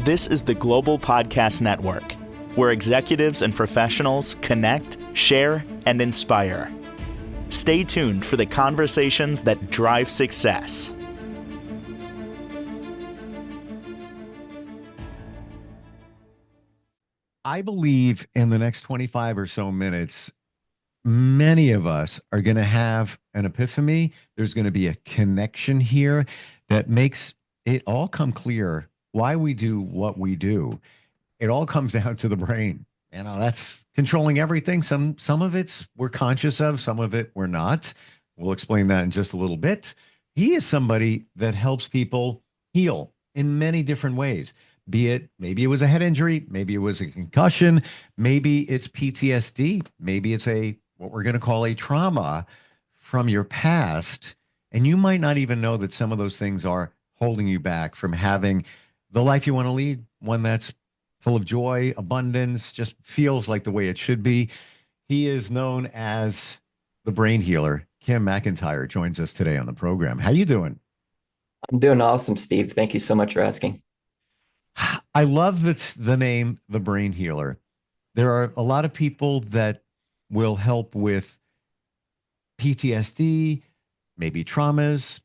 This is the Global Podcast Network, where executives and professionals connect, share, and inspire. Stay tuned for the conversations that drive success. I believe in the next 25 or so minutes, many of us are going to have an epiphany. There's going to be a connection here that makes it all come clear why we do what we do. It all comes down to the brain. You know, that's controlling everything. Some of it's we're conscious of, some of it we're not. We'll explain that in just a little bit. He is somebody that helps people heal in many different ways. Be it, maybe it was a head injury, maybe it was a concussion, maybe it's PTSD, maybe it's what we're going to call a trauma from your past. And you might not even know that some of those things are holding you back from having the life you want to lead, one that's full of joy, abundance, just feels like the way it should be. He is known as the brain healer. Kim McIntire joins us today on the program. How you doing? I'm doing awesome, Steve. Thank you so much for asking. I love the name, the brain healer. There are a lot of people that will help with PTSD, maybe traumas.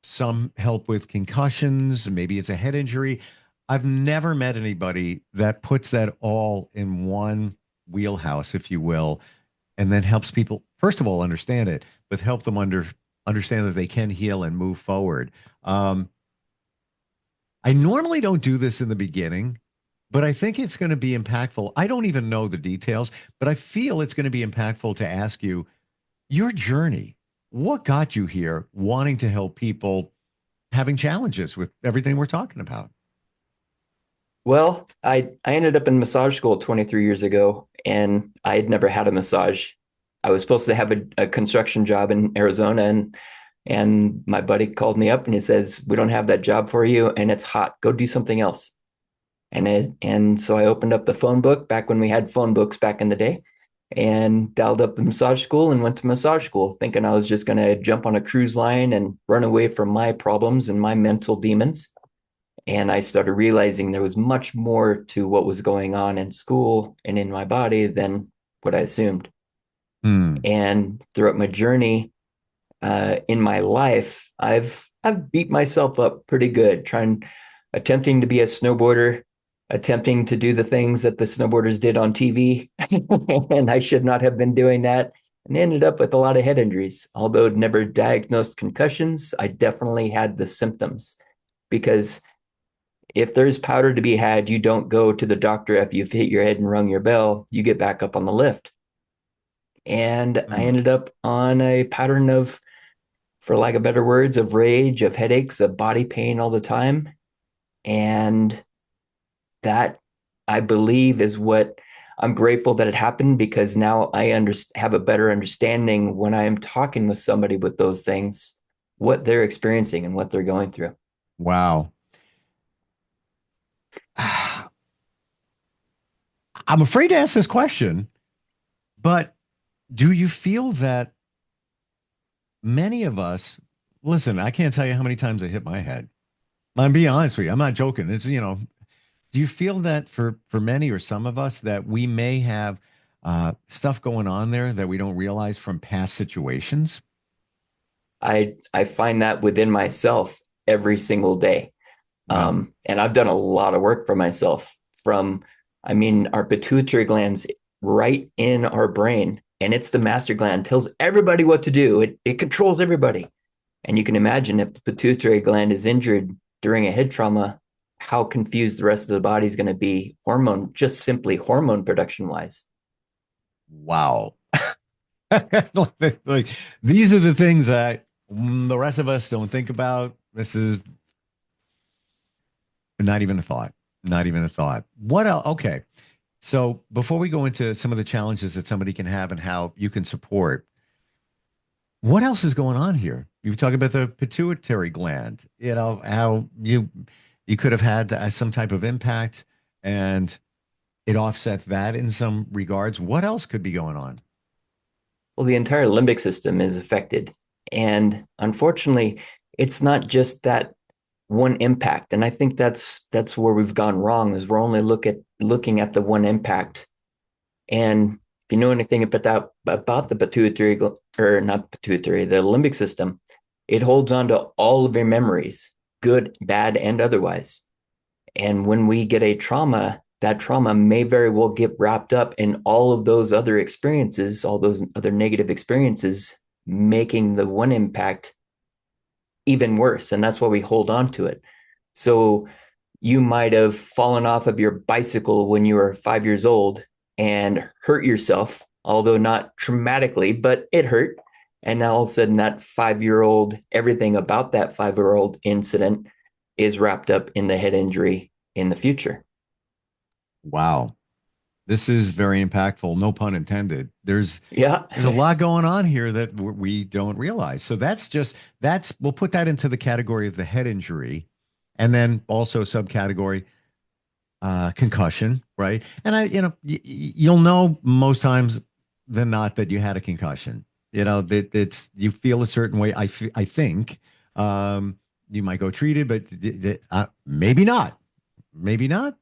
Some help with concussions. Maybe it's a head injury. I've never met anybody that puts that all in one wheelhouse, if you will, and then helps people, first of all, understand it, but help them understand that they can heal and move forward. I normally don't do this in the beginning, but I think it's going to be impactful. I don't even know the details, but I feel it's going to be impactful to ask you your journey. What got you here wanting to help people having challenges with everything we're talking about? Well, I ended up in massage school 23 years ago, and I had never had a massage. I was supposed to have a construction job in Arizona, and my buddy called me up and he says, "We don't have that job for you, and it's hot. Go do something else." And so I opened up the phone book back when we had phone books back in the day, and dialed up the massage school and went to massage school thinking I was just going to jump on a cruise line and run away from my problems and my mental demons. And I started realizing there was much more to what was going on in school and in my body than what I assumed. And throughout my journey in my life, I've beat myself up pretty good, attempting to be a snowboarder, attempting to do the things that the snowboarders did on TV. And I should not have been doing that, and ended up with a lot of head injuries. Although never diagnosed concussions, I definitely had the symptoms, because if there's powder to be had, you don't go to the doctor after you've hit your head and rung your bell. You get back up on the lift. And I ended up on a pattern of, for lack of better words, of rage, of headaches, of body pain all the time. And that, I believe, is what I'm grateful that it happened, because now I have a better understanding when I am talking with somebody with those things, what they're experiencing and what they're going through. Wow. I'm afraid to ask this question, but do you feel that many of us, listen, I can't tell you how many times I hit my head. I'm being honest with you. I'm not joking. It's, do you feel that for many or some of us that we may have stuff going on there that we don't realize from past situations? I find that within myself every single day. Wow. And I've done a lot of work for myself our pituitary gland's right in our brain, and it's the master gland, tells everybody what to do. It controls everybody. And you can imagine if the pituitary gland is injured during a head trauma, how confused the rest of the body is going to be just simply hormone production wise. Wow. Like, these are the things that the rest of us don't think about. This is not even a thought. Not even a thought. What else? Okay. So before we go into some of the challenges that somebody can have and how you can support, what else is going on here? You've talked about the pituitary gland, how you could have had some type of impact and it offset that in some regards. What else could be going on? Well, the entire limbic system is affected. And unfortunately, it's not just that one impact. And I think that's where we've gone wrong, is we're only looking at the one impact. And if you know anything about the pituitary, or not pituitary, the limbic system, it holds on to all of your memories, good, bad, and otherwise. And when we get a trauma, that trauma may very well get wrapped up in all of those other experiences, all those other negative experiences, making the one impact even worse. And that's why we hold on to it. So you might have fallen off of your bicycle when you were 5 years old and hurt yourself, although not traumatically, but it hurt. And now all of a sudden that 5-year-old, everything about that 5-year-old incident is wrapped up in the head injury in the future. Wow. This is very impactful, no pun intended. There's Yeah. there's a lot going on here that we don't realize. So we'll put that into the category of the head injury, and then also subcategory concussion, right? And you'll know most times than not that you had a concussion. That it's you feel a certain way. I think you might go treated, but maybe not. Maybe not.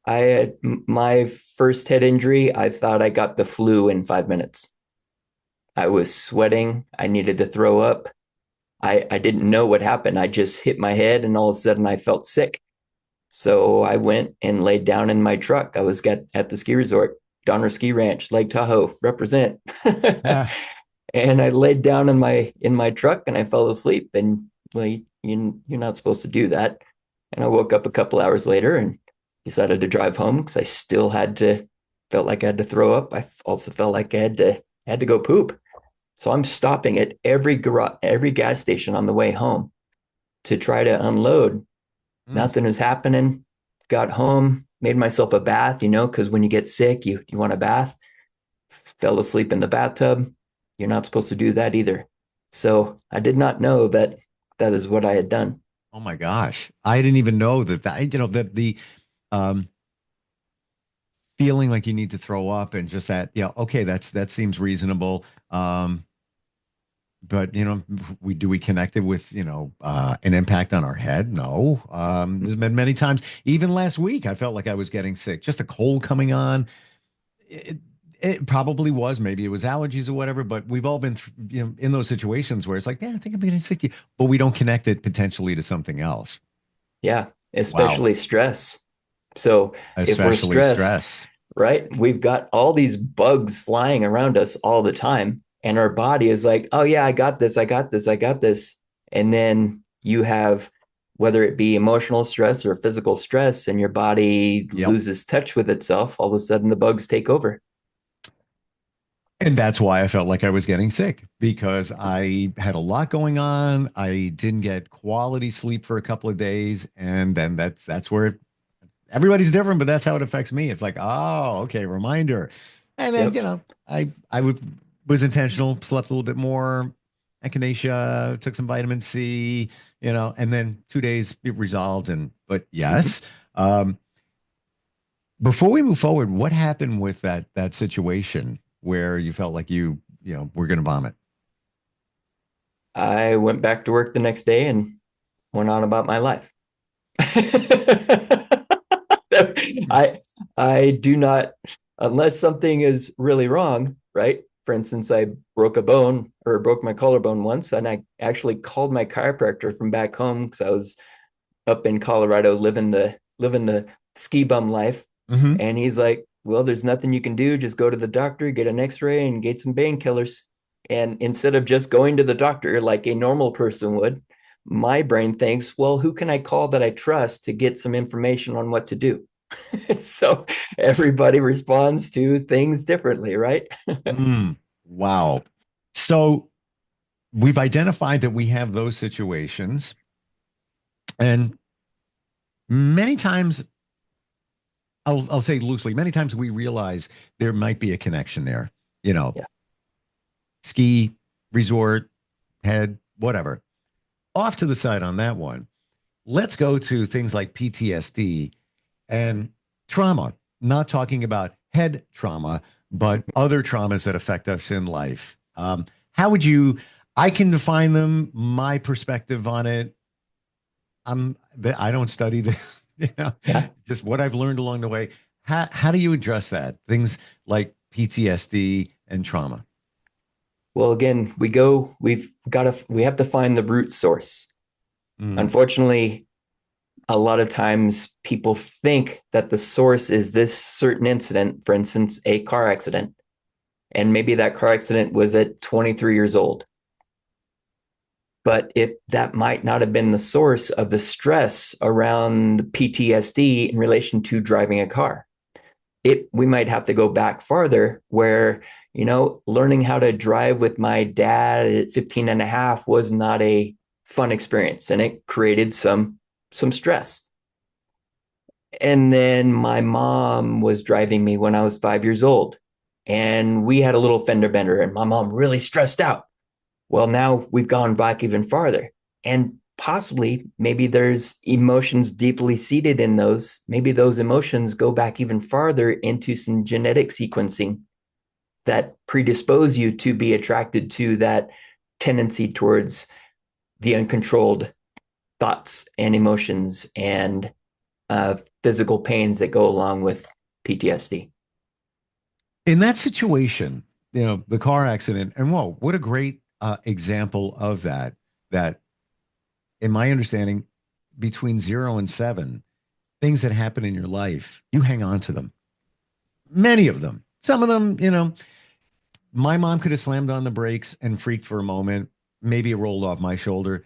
I had my first head injury. I thought I got the flu in 5 minutes. I was sweating. I needed to throw up. I didn't know what happened. I just hit my head and all of a sudden I felt sick. So I went and laid down in my truck. I was at the ski resort, Donner Ski Ranch, Lake Tahoe, represent. Ah, And I laid down in my truck and I fell asleep. And well, you're not supposed to do that. And I woke up a couple hours later and decided to drive home because I still felt like I had to throw up. I also felt like I had to go poop. So I'm stopping at every gas station on the way home to try to unload. Nothing is happening. Got home, made myself a bath, because when you get sick, you want a bath. Fell asleep in the bathtub. You're not supposed to do that either. So I did not know that is what I had done. oh my gosh. I didn't even know that the um feeling like you need to throw up and just that, yeah, okay, that seems reasonable. But we connect it with an impact on our head? No. There's been many times, even last week, I felt like I was getting sick, just a cold coming on. It probably was, maybe it was allergies or whatever, but we've all been in those situations where it's like, yeah, I think I'm getting sick, but we don't connect it potentially to something else. Yeah, Wow. especially stress. So if we're Especially stressed, stress. right, we've got all these bugs flying around us all the time. And our body is like, oh, yeah, I got this. I got this. I got this. And then you have, whether it be emotional stress or physical stress, and your body Yep. loses touch with itself, all of a sudden the bugs take over. And that's why I felt like I was getting sick, because I had a lot going on. I didn't get quality sleep for a couple of days. And then that's where everybody's different, but that's how it affects me. It's like, oh, okay, reminder. And then, Yep. was intentional, slept a little bit more, echinacea, took some vitamin C, and then 2 days it resolved. But yes, um, before we move forward, what happened with that situation where you felt like were going to vomit? I went back to work the next day and went on about my life. I I do not, unless something is really wrong, right? For instance, I broke a bone or broke my collarbone once, and I actually called my chiropractor from back home because I was up in Colorado living the ski bum life. Hmm. And he's like, well, there's nothing you can do. Just go to the doctor, get an x-ray, and get some painkillers. And instead of just going to the doctor like a normal person would, my brain thinks, well, who can I call that I trust to get some information on what to do? So everybody responds to things differently, right? Mm, wow. So we've identified that we have those situations, and many times, I'll say loosely, many times we realize there might be a connection there. You know, Yeah. ski, resort, head, whatever. Off to the side on that one. Let's go to things like PTSD and trauma. Not talking about head trauma, but other traumas that affect us in life. How would you? I can define them. My perspective on it. I don't study this, Yeah. just what I've learned along the way. How do you address that? Things like PTSD and trauma. Well, again, we have to find the root source. Mm, Unfortunately, a lot of times people think that the source is this certain incident, for instance, a car accident. And maybe that car accident was at 23 years old. But if that might not have been the source of the stress around PTSD in relation to driving a car, we might have to go back farther where, learning how to drive with my dad at 15 and a half was not a fun experience and it created some stress. And then my mom was driving me when I was 5 years old, and we had a little fender bender, and my mom really stressed out. Well, now we've gone back even farther, and possibly maybe there's emotions deeply seated in those. Maybe those emotions go back even farther into some genetic sequencing that predispose you to be attracted to that tendency towards the uncontrolled thoughts and emotions and physical pains that go along with PTSD. in that situation, the car accident, and whoa, what a great example of that. That, in my understanding, between 0 and 7, things that happen in your life, you hang on to them. Many of them. Some of them, my mom could have slammed on the brakes and freaked for a moment. Maybe it rolled off my shoulder.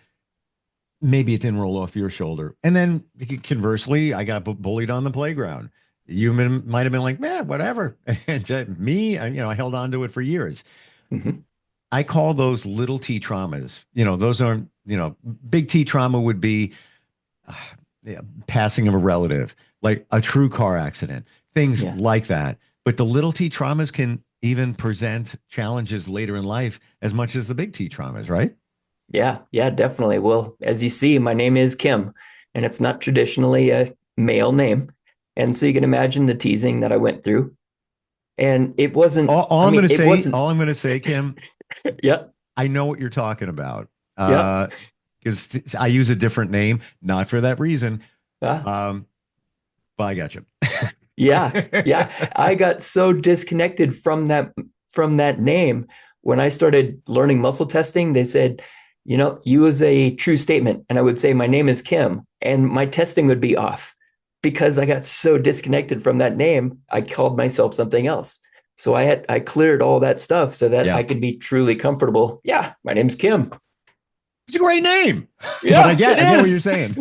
Maybe it didn't roll off your shoulder. And then conversely, I got bullied on the playground. You might have been like, man, whatever. And me, I held on to it for years. Mm-hmm. I call those little T traumas. Those aren't, big T trauma would be uh, yeah, passing of a relative, like a true car accident, things Yeah. like that. But the little T traumas can even present challenges later in life as much as the big T traumas, right? Yeah. Yeah, definitely. Well, as you see, my name is Kim, and it's not traditionally a male name. And so you can imagine the teasing that I went through. And it wasn't, All I I'm going mean, to it say, wasn't, Kim, yeah, I know what you're talking about. yeah, Because I use a different name, not for that reason. uh, Um, but I got you. yeah, yeah. I got so disconnected from that name. When I started learning muscle testing, they said, use a true statement. And I would say, my name is Kim, and my testing would be off because I got so disconnected from that name. I called myself something else. So I cleared all that stuff so that I Yeah. could be truly comfortable. Yeah, my name's Kim. It's a great name. But Yeah, it I get what you're is. saying.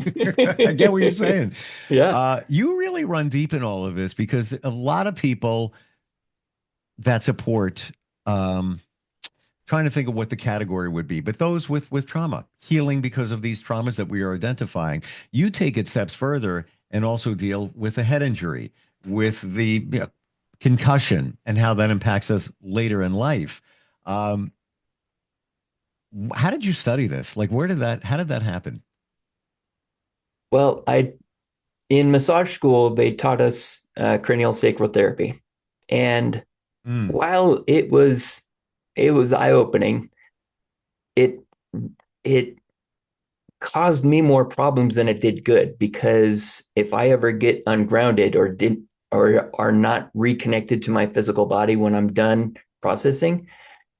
I get what you're saying. Yeah. You really run deep in all of this because a lot of people that support, um, trying to think of what the category would be, but those with trauma, healing because of these traumas that we are identifying, you take it steps further and also deal with the head injury, with the concussion and how that impacts us later in life. Um, how did you study this? Like, how did that happen? Well, I in massage school, they taught us cranial sacral therapy. And Mm, while it was eye opening, it it caused me more problems than it did good, because if I ever get ungrounded or are not reconnected to my physical body when I'm done processing,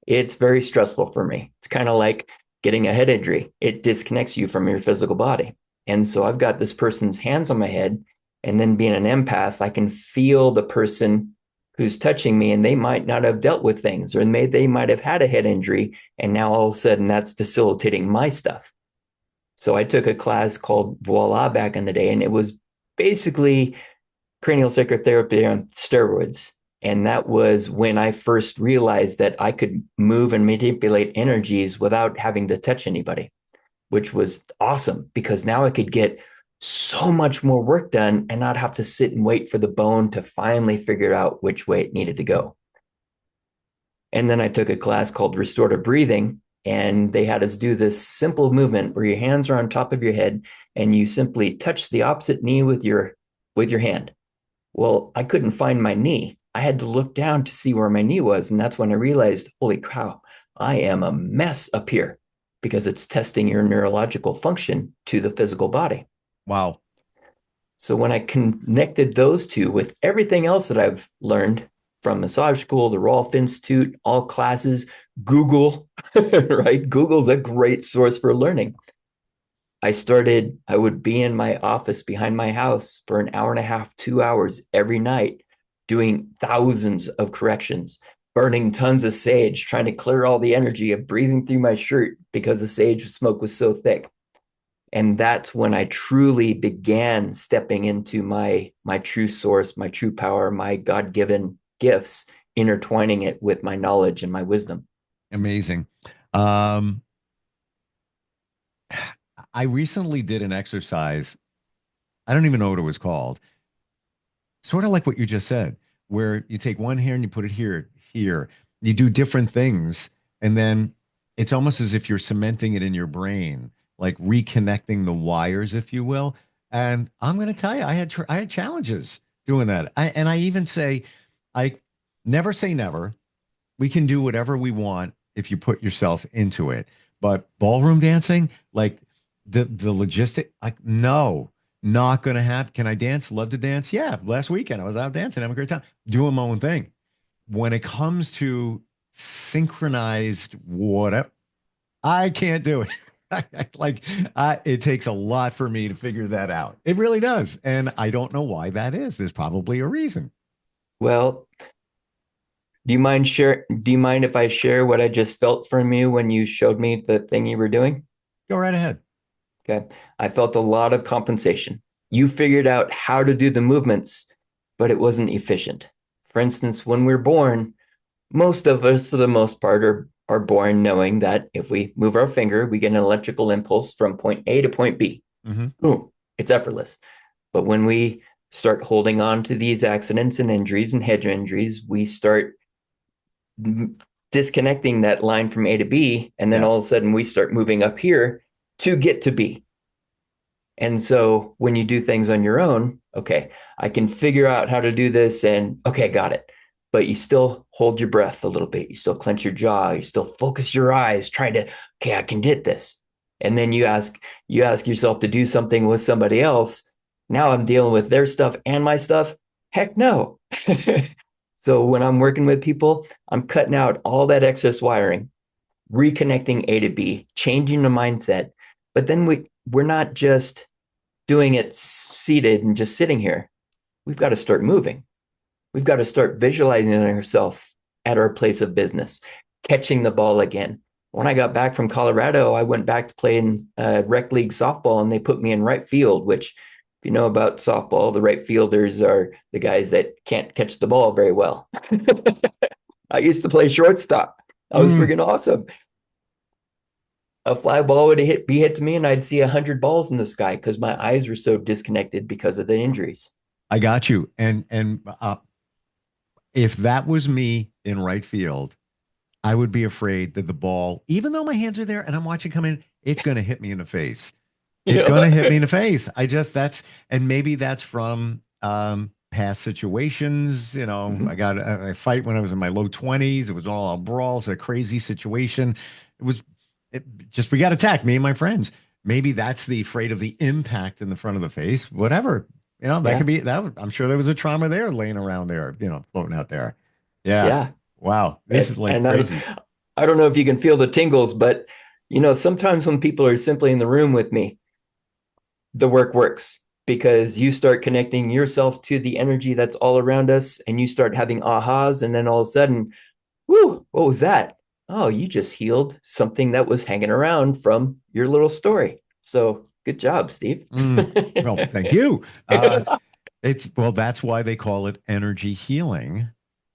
it's very stressful for me. It's kind of like getting a head injury. It disconnects you from your physical body. And so I've got this person's hands on my head, and then being an empath, I can feel the person who's touching me, and they might not have dealt with things, or they might have had a head injury, and now all of a sudden that's facilitating my stuff. So I took a class called Voila back in the day, and it was basically cranial sacral therapy on steroids. And that was when I first realized that I could move and manipulate energies without having to touch anybody, which was awesome because now I could get so much more work done and not have to sit and wait for the bone to finally figure out which way it needed to go. And then I took a class called restorative breathing, and they had us do this simple movement where your hands are on top of your head and you simply touch the opposite knee with your hand. Well, I couldn't find my knee. I had to look down to see where my knee was. And that's when I realized, holy cow, I am a mess up here because it's testing your neurological function to the physical body. Wow. So when I connected those two with everything else that I've learned from massage school, the Rolf Institute, all classes, Google, right? Google's a great source for learning. I would be in my office behind my house for an hour and a half, 2 hours every night, doing thousands of corrections, burning tons of sage, trying to clear all the energy of breathing through my shirt because the sage smoke was so thick. And that's when I truly began stepping into my true source, my true power, my God-given gifts, intertwining it with my knowledge and my wisdom. Amazing. I recently did an exercise. I don't even know what it was called. Sort of like what you just said, where you take one hair and you put it here. You do different things, and then it's almost as if you're cementing it in your brain, like reconnecting the wires, if you will. And I'm going to tell you, I had challenges doing that. I even say, I never say never. We can do whatever we want if you put yourself into it. But ballroom dancing, like the logistic, like no, not gonna happen. Can I dance? Love to dance. Yeah, last weekend I was out dancing, having a great time, doing my own thing. When it comes to synchronized whatever, I can't do it. Like it takes a lot for me to figure that out. It really does, and I don't know why that is. There's probably a reason. Well, do you mind if I share what I just felt from you when you showed me the thing you were doing? Go right ahead. Okay. I felt a lot of compensation. You figured out how to do the movements, but it wasn't efficient. For instance, when we're born, most of us, for the most part, are born knowing that if we move our finger, we get an electrical impulse from point A to point B. Mm-hmm. Boom, it's effortless. But when we start holding on to these accidents and injuries and head injuries, we start disconnecting that line from A to B. And then all of a sudden we start moving up here to get to B. And so when you do things on your own, okay, I can figure out how to do this and okay, got it. But you still hold your breath a little bit. You still clench your jaw. You still focus your eyes, trying to, okay, I can get this. And then you ask yourself to do something with somebody else. Now I'm dealing with their stuff and my stuff. Heck no. So when I'm working with people, I'm cutting out all that excess wiring, reconnecting A to B, changing the mindset. But then we're not just doing it seated and just sitting here. We've got to start moving. We've got to start visualizing ourselves at our place of business, catching the ball again. When I got back from Colorado, I went back to play in rec league softball, and they put me in right field, which, if you know about softball, the right fielders are the guys that can't catch the ball very well. I used to play shortstop. I was freaking awesome. A fly ball would be hit to me, and I'd see 100 balls in the sky because my eyes were so disconnected because of the injuries. I got you. And if that was me in right field, I would be afraid that the ball, even though my hands are there and I'm watching come in, it's going to hit me in the face. It's going to hit me in the face. And maybe that's from past situations. You know, Mm-hmm. I got a fight when I was in my low 20s. It was all a brawl. It's a crazy situation. We got attacked, me and my friends. Maybe that's the afraid of the impact in the front of the face, whatever. You know, that could be that. I'm sure there was a trauma there laying around there, floating out there. Yeah. Yeah. Wow. This is like crazy. I don't know if you can feel the tingles, but sometimes when people are simply in the room with me, the work works because you start connecting yourself to the energy that's all around us, and you start having ahas, and then all of a sudden, whoo, what was that? Oh, you just healed something that was hanging around from your little story. So good job, Steve. Well, thank you. That's why they call it energy healing.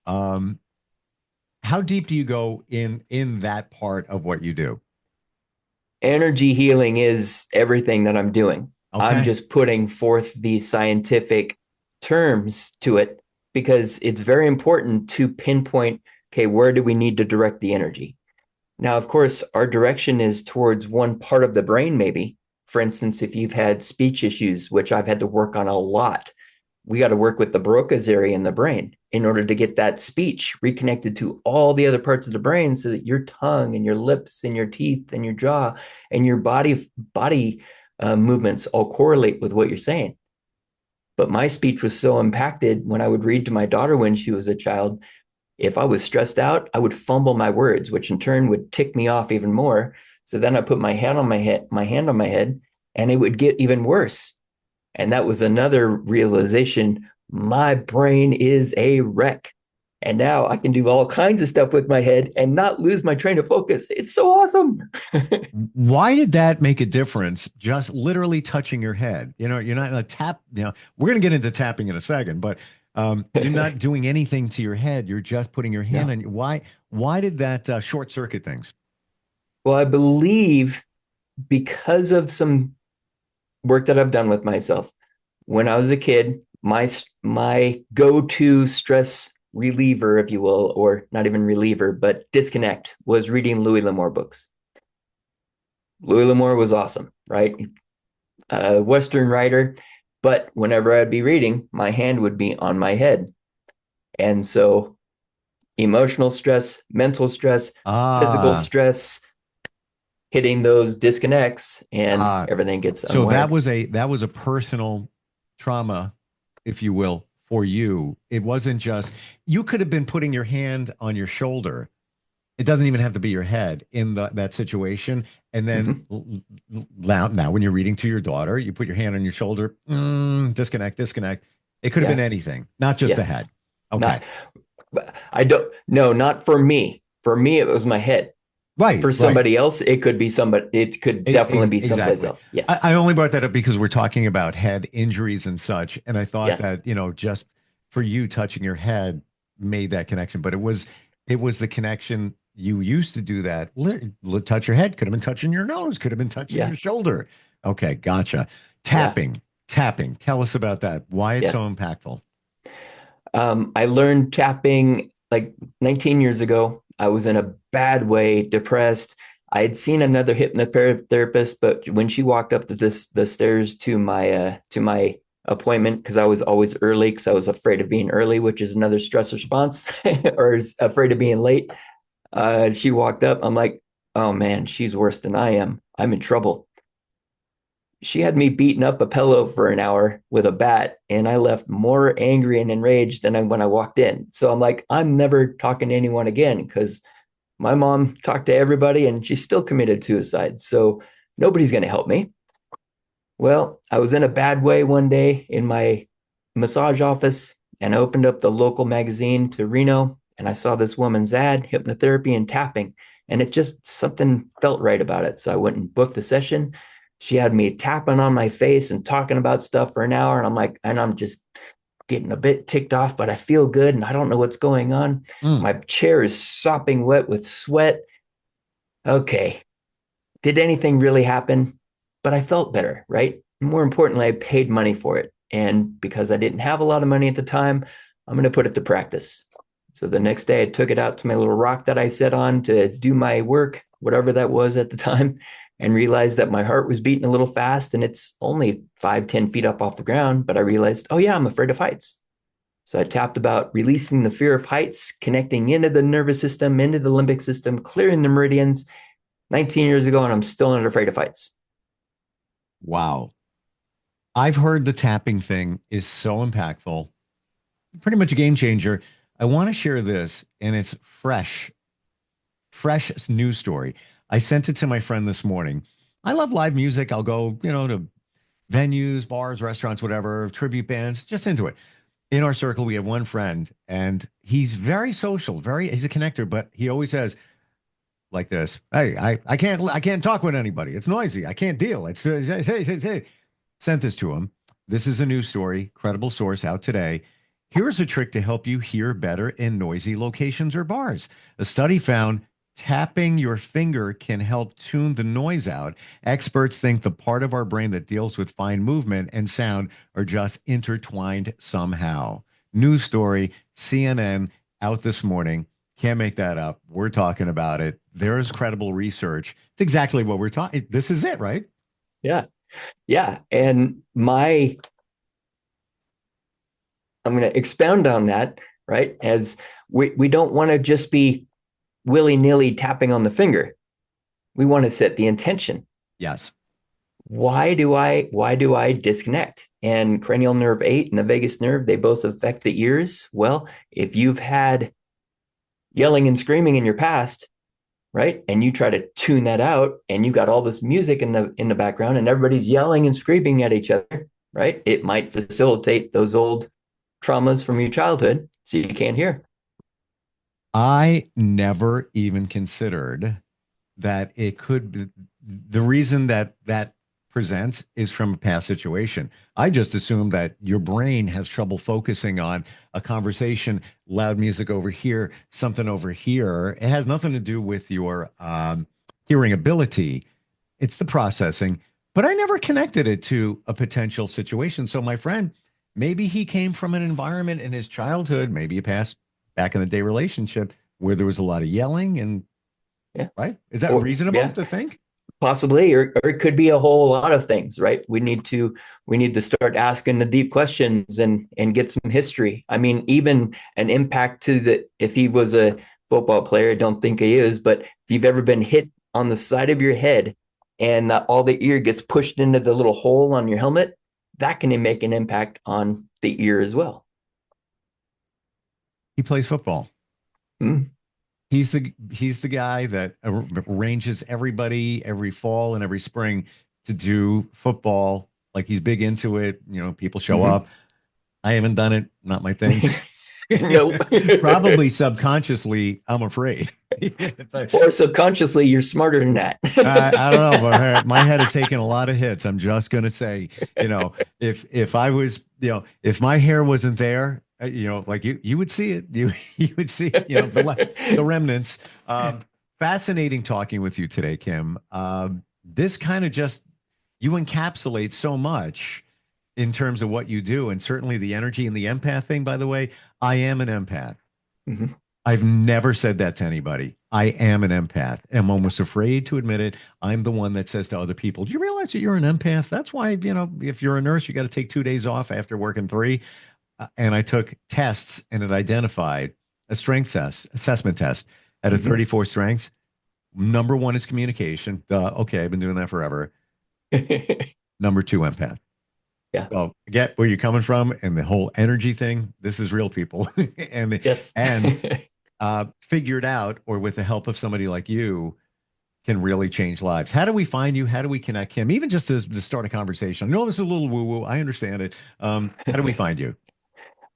How deep do you go in that part of what you do? Energy healing is everything that I'm doing. Okay. I'm just putting forth the scientific terms to it because it's very important to pinpoint, okay, where do we need to direct the energy? Now, of course, our direction is towards one part of the brain, maybe. For instance, if you've had speech issues, which I've had to work on a lot, we got to work with the Broca's area in the brain in order to get that speech reconnected to all the other parts of the brain so that your tongue and your lips and your teeth and your jaw and your body movements all correlate with what you're saying. But my speech was so impacted when I would read to my daughter when she was a child. If I was stressed out, I would fumble my words, which in turn would tick me off even more. So then I put my hand on my head, and it would get even worse. And that was another realization. My brain is a wreck. And now I can do all kinds of stuff with my head and not lose my train of focus. It's so awesome. Why did that make a difference? Just literally touching your head. You're not gonna tap, we're going to get into tapping in a second, but you're not doing anything to your head. You're just putting your hand No. on. Why did that short circuit things? Well, I believe because of some work that I've done with myself. When I was a kid, my go-to stress reliever, if you will, or not even reliever, but disconnect, was reading Louis L'Amour books. Louis L'Amour was awesome, right? Western writer, but whenever I'd be reading, my hand would be on my head. And so emotional stress, mental stress, physical Ah, stress, hitting those disconnects and ah. everything gets So unwired. that was a personal trauma, if you will, for you. It wasn't just you could have been putting your hand on your shoulder. It doesn't even have to be your head in that situation. And then Mhm. now, when you're reading to your daughter, you put your hand on your shoulder, disconnect, disconnect. It could have been Yeah. anything, not just the Yes. head. Okay. Not, I don't, no, not for me. For me, it was my head. Right, For right. somebody else, it could be somebody, it could definitely be someplace Exactly. else. Yes. I only brought that up because we're talking about head injuries and such. And I thought Yes. that, just for you touching your head made that connection. But it was the connection. You used to do that. Touch your head, could have been touching your nose, could have been touching Yeah. your shoulder. Okay, gotcha. Yeah. Tapping, tapping. Tell us about that. Why it's Yes. so impactful. I learned tapping like 19 years ago. I was in a bad way, depressed. I had seen another hypnotherapist, but when she walked up the stairs to my appointment, because I was always early because I was afraid of being early, which is another stress response, or is afraid of being late. She walked up. I'm like, oh man, she's worse than I am. I'm in trouble. She had me beating up a pillow for an hour with a bat, and I left more angry and enraged than when I walked in. So I'm like, I'm never talking to anyone again because my mom talked to everybody and she still committed suicide. So nobody's going to help me. Well, I was in a bad way one day in my massage office and I opened up the local magazine to Reno and I saw this woman's ad, hypnotherapy and tapping. And it just something felt right about it. So I went and booked a session. She had me tapping on my face and talking about stuff for an hour. And I'm like, and I'm just getting a bit ticked off, but I feel good and I don't know what's going on. Mm. My chair is sopping wet with sweat. Okay. Did anything really happen? But I felt better, right? More importantly, I paid money for it. And because I didn't have a lot of money at the time, I'm going to put it to practice. So the next day, I took it out to my little rock that I set on to do my work, whatever that was at the time, and realized that my heart was beating a little fast and it's only 5, 10 feet up off the ground. But I realized, oh, yeah, I'm afraid of heights. So I tapped about releasing the fear of heights, connecting into the nervous system, into the limbic system, clearing the meridians 19 years ago, and I'm still not afraid of heights. Wow. I've heard the tapping thing is so impactful, pretty much a game changer. I want to share this, and it's fresh news story. I sent it to my friend this morning. I love live music. I'll go, to venues, bars, restaurants, whatever, tribute bands, just into it. In our circle, we have one friend, and he's very social, he's a connector, but he always says like this, "Hey, I can't talk with anybody. It's noisy. I can't deal. It's hey. Sent this to him. This is a news story, credible source out today. Here's a trick to help you hear better in noisy locations or bars. A study found tapping your finger can help tune the noise out. Experts think the part of our brain that deals with fine movement and sound are just intertwined somehow. News story, CNN out this morning. Can't make that up. We're talking about it. There is credible research. It's exactly what we're talking. This is it, right? Yeah. Yeah. And my I'm going to expound on that, right? As we don't want to just be willy-nilly tapping on the finger. We want to set the intention. Yes. Why do I disconnect? And cranial nerve 8 and the vagus nerve, they both affect the ears. Well, if you've had yelling and screaming in your past, right, and you try to tune that out, and you got all this music in the background, and everybody's yelling and screaming at each other, right, it might facilitate those old traumas from your childhood, so you can't hear. I never even considered that it could be the reason that that presents is from a past situation. I just assumed that your brain has trouble focusing on a conversation, loud music over here, something over here. It has nothing to do with your hearing ability. It's the processing. But I never connected it to a potential situation. So my friend, maybe he came from an environment in his childhood, maybe a past back in the day relationship where there was a lot of yelling and Yeah. right. Is that Or, reasonable yeah, to think? possibly, or it could be a whole lot of things, right? We need to start asking the deep questions and get some history. I mean, even an impact to the, if he was a football player, I don't think he is, but if you've ever been hit on the side of your head and all the ear gets pushed into the little hole on your helmet, that can make an impact on the ear as well. He plays football. Mm. He's the guy that arranges everybody every fall and every spring to do football. Like he's big into it. You know, people show up. I haven't done it. Not my thing. No. Probably subconsciously, I'm afraid. It's like, Or subconsciously, you're smarter than that. I don't know, but my head has taken a lot of hits. I'm just gonna say, you know, if I was, you know, if my hair wasn't there, you know, like you would see it. You would see, you know, the remnants. Fascinating talking with you today, Kim. This kind of just you encapsulate so much in terms of what you do, and certainly the energy and the empath thing. By the way, I am an empath. Mhm. I've never said that to anybody. I am an empath. I'm almost afraid to admit it. I'm the one that says to other people, do you realize that you're an empath? That's why, you know, if you're a nurse, you got to take 2 days off after working 3. And I took tests and it identified a strength test, assessment test out of 34 strengths. Number 1 is communication. Okay, I've been doing that forever. Number 2, empath. Yeah. So I get where you're coming from and the whole energy thing. This is real, people. and Yes. and figured out, or with the help of somebody like you, can really change lives. How do we find you? How do we connect, Kim? Even just to start a conversation. I know this is a little woo-woo. I understand it. How do we find you?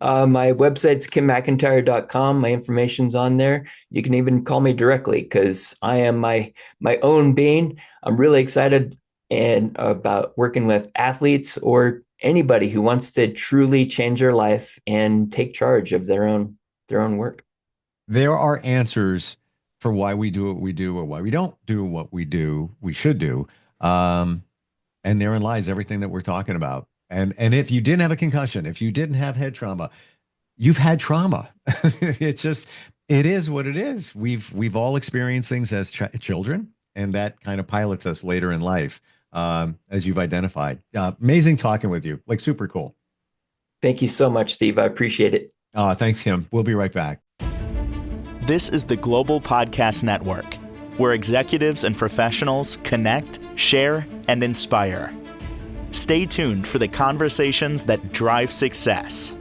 My website's kimmcintire.com. My information's on there. You can even call me directly because I am my own being. I'm really excited and about working with athletes or anybody who wants to truly change their life and take charge of their own work. There are answers for why we do what we do or why we don't do what we do, we should do. And therein lies everything that we're talking about. And if you didn't have a concussion, if you didn't have head trauma, you've had trauma. It's just, it is what it is. We've all experienced things as children, and that kind of pilots us later in life, as you've identified. Amazing talking with you, like super cool. Thank you so much, Steve. I appreciate it. Thanks, Kim. We'll be right back. This is the Global Podcast Network, where executives and professionals connect, share, and inspire. Stay tuned for the conversations that drive success.